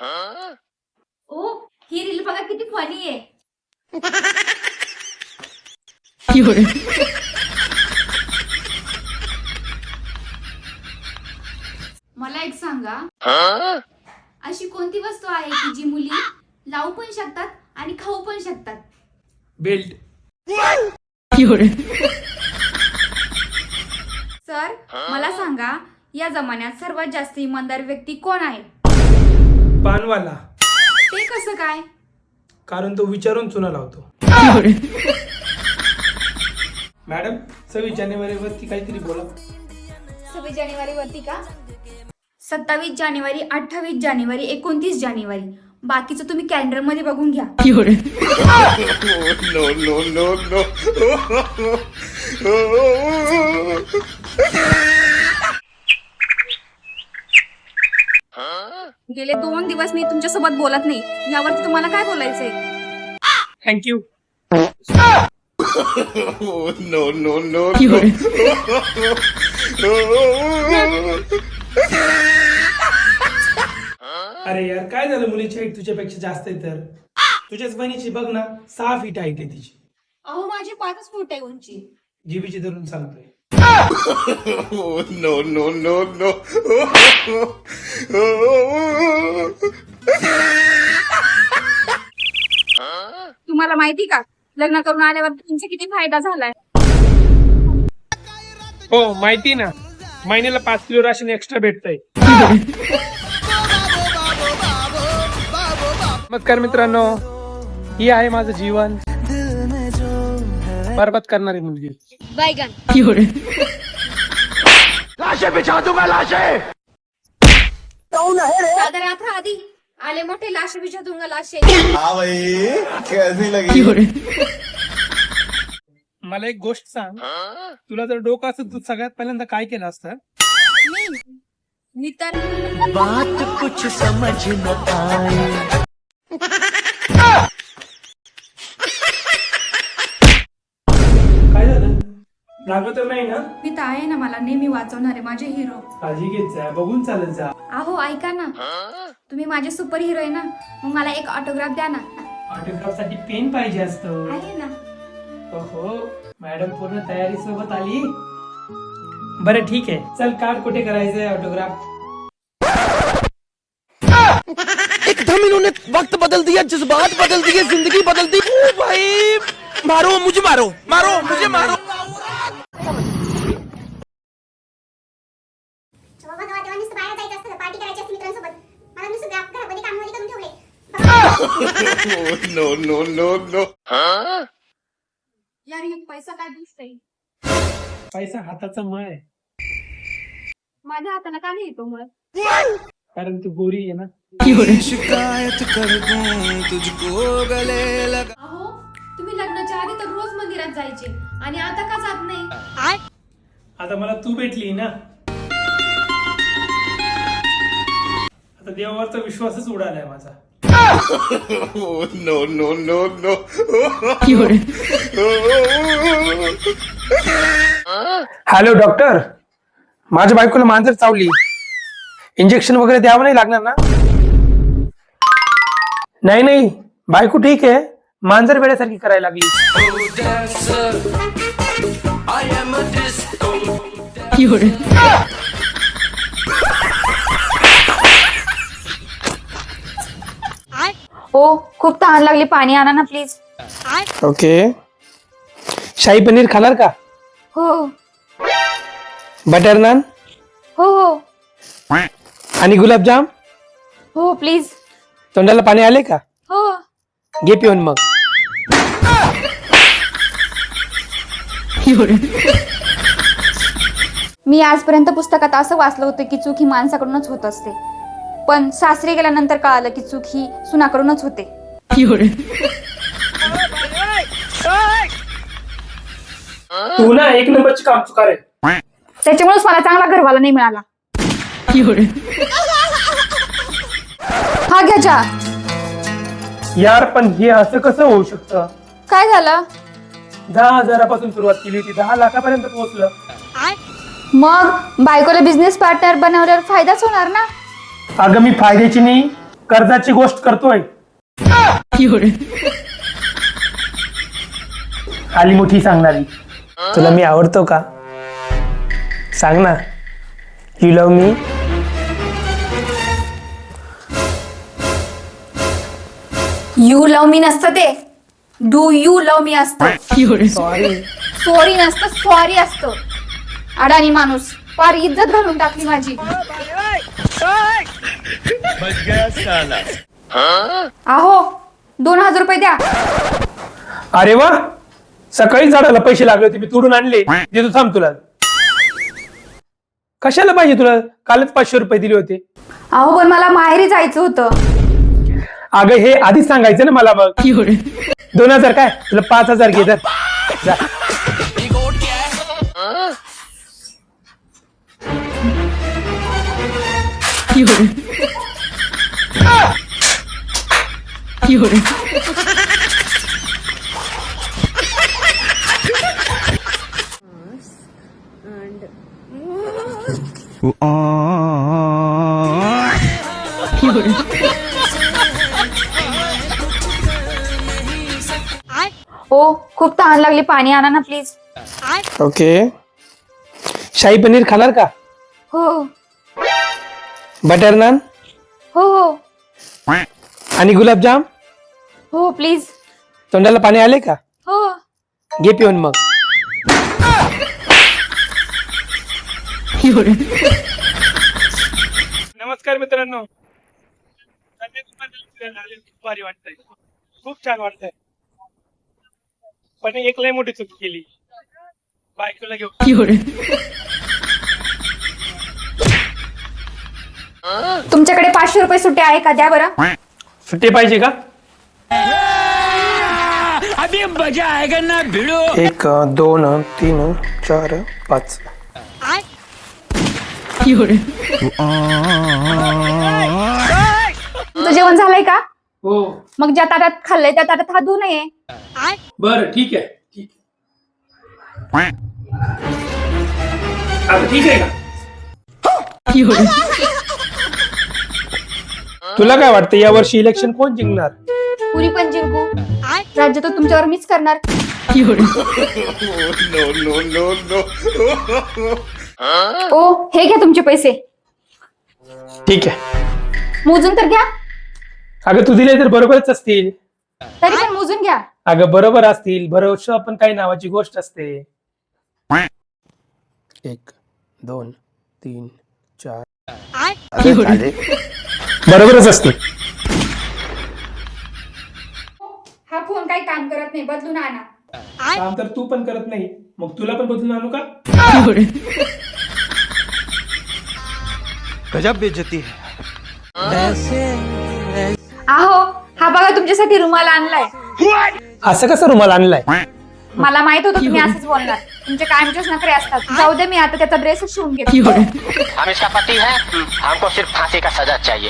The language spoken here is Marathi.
ओ ही रील बघा किती फनी आहे. मला एक सांगा, अशी कोणती वस्तू आहे की जी मुली लावू पण शकतात आणि खाऊ पण शकतात? बेल्ट. सर मला सांगा, या जमान्यात सर्वात जास्त इमानदार व्यक्ती कोण आहे? पानवाला. ते कसं काय? कारण तो विचारून चुना लावतो. मॅडम 26 जानेवारी वरती काहीतरी बोला. 26 जानेवारी वरती का? 27 जानेवारी, 28 जानेवारी, 29 जानेवारी. बाकीचं तुम्ही कॅलेंडर मध्ये बघून घ्या. गेले 2 दिवस मी तुमच्यासोबत बोलत नाही, यावरती तुम्हाला काय बोलायचंय? थँक्यू. अरे यार काय झालं, मुलीची हाईट तुझ्यापेक्षा जास्त आहे तर तुझ्याच बहिणीची बघ ना, 6 फीट हाईट आहे तिची. अहो माझी 5 फूट आहे उंची. जीबीची धरून सांगतोय. तुम्हाला माहिती का, लग्न करून आल्यावर तुमचा किती फायदा झालाय? हो माहिती ना, महिन्याला 5 किलो राशन एक्स्ट्रा भेटतंय. नमस्कार मित्रांनो, ही आहे माझं जीवन बरबाद करणारी मुलगी. बैगन. लाशे बिछा दूंगा लाशे. साधा रात्र आधी आले मोठे लाशे बिछा दूंगा लाशे. कैसी लगी? मला एक गोष्ट सांग, तुला जर डोकं असत तू सगळ्यात पहिल्यांदा काय केलं असतं? मी तर बात कुछ समझ न आए. काय झालं, लागत तर नाही ना? मी तर आहे ना, मला नेहमी वाचवणारे माझे हिरो. काळजी घेत जा, बघून चालत जा. अहो ऐका ना, तुम्ही माझे सुपर हिरो आहे ना, मग मला एक ऑटोग्राफ द्या ना. ऑटोग्राफ साठी पेन पाहिजे असतं. आहे ना. हो मॅडम पूर्ण तयारी सोबत आली. बरं ठीक आहे, चल काढ, कुठे करायचंय ऑटोग्राफ? एकदम इन्होंने वक्त बदल दिया, जज्बात बदल दिए, जिंदगी बदल दी. ओ भाई मारो मुझे, मारो मारो मुझे, मारो. यार हे पैसा काय दिसतंय? पैसा हाताचा मळ आहे. माझ्या हाताला का नाही येतो मग? कारण तू गोरी आहे ना. शिकायत कर दूं तुझको गले लगा. अहो तुम्ही लग्नाच्या आधी तर रोज मंदिरात जायचे आणि आता का जात नाही? आता मला तू भेटली ना, आता देवावरचा विश्वासच उडालाय माझा. हॅलो डॉक्टर, माझ्या बायकोला मांजर चावली, इंजेक्शन वगैरे द्यावं नाही लागणार ना? नाही नाही, बायको ठीक आहे, मांजर वेड्यासारखी करायला लागली. हो खूप तहान लागली, पाणी आणा ना प्लीज. ओके, शाही पनीर खाणार का? हो बटर नान हो हो आणि गुलाबजाम. हो प्लीज. तोंडाला पाणी आले का? हो. घे पिऊन मग. मी आजपर्यंत पुस्तकात असं वाचलं होतं की चूक ही माणसाकडूनच होत असते, पण सासरी गेल्यानंतर कळालं की चूक ही सुनाकडूनच होते. तू ना एक नंबरची काम चुकार आहे. त्याच्यामुळेच मला चांगला घरवाला नाही मिळाला. हा घ्या चहा. यार पण हे असं कसं होऊ शकतं? काय झालं? 10,000पासून सुरुवात केली होती, 10 लाखापर्यंत पोहोचलं. मग बायकोला बिझनेस पार्टनर बनवल्यावर फायदाच होणार ना. अगं मी फायद्याची नाही, कर्जाची गोष्ट करतोय. आली मोठी सांगणारी. तुला मी आवडतो का? सांग ना. You love me. You love me नसतं ते, डू यू लव मी असतं. सॉरी नसतं, सॉरी असतं. अडाणी माणूस, फार इज्जत घालून टाकली माझी. अहो 2000 रुपये द्या. अरे वा, सकाळी झाडाला पैसे लागले होते, मी तोडून आणले. देतो थांब तुला. कशाला पाहिजे तुला? कालच 500 रुपये दिले होते. अहो पण मला माहेरी जायचं होतं. अगं हे आधीच सांगायचं ना मला. मग 2000 काय, तुला 5000 घे. जा. ओ खूप तहान लागली, पाणी आणा ना प्लीज. ओके. शाही पनीर खाणार का? हो बटर नान हो हो आणि गुलाबजाम. हो प्लीज. तोंडाला पाणी आले का? हो. घे पिऊन मग. नमस्कार मित्रांनो. खूप भारी वाटतंय, खूप छान वाटतंय. पण एक लय मोठी चूक केली. बायकोला घेऊन. तुमच्याकडे 500 रुपये सुट्टे आहे का? द्या बरं. सुट्टे पाहिजे का? अभी मजा आएगा ना भिड़ो. 1 2 3 4 5. तुमचं जेवण झालंय का? हो. मग ज्या ताटात खाल्लंय त्या ताटात हात धुवू नये. बरं ठीक आहे, ठीक आहे. आता ठीक आहे का? तुला काय वाटतं या वर्षी इलेक्शन कोण जिंकणार? पुरी पण जिंकू. राज्य तर तुमच्यावर मीच करणार. ओ हे घ्या तुमचे पैसे. ठीक आहे. मोजून तर घ्या. अगं तू दिले तर बरोबरच असतील. तरी पण मोजून घ्या. अगं बरोबर असतील. भरोसा पण काही नावाची गोष्ट असते. 1 2 3 4. बरोबरच असते. हा फोन काही काम करत नाही, बदलून आणा. काम तर तू पण करत नाही, मग तुला पण बदलून आणू का? गजब बेइज्जती है. आहो हा बघा तुमच्यासाठी रुमाल आणलाय. असं कसं रुमाल आणलाय? मला माहित होतं तुम्ही असंच बोलणार. तुमचे कायमचेच नखरे असतात. जाऊ दे, मी आता त्याचा ड्रेसच शिवून घेते. हम इसका पति है, हमको सिर्फ फांसी का सजा चाहिए.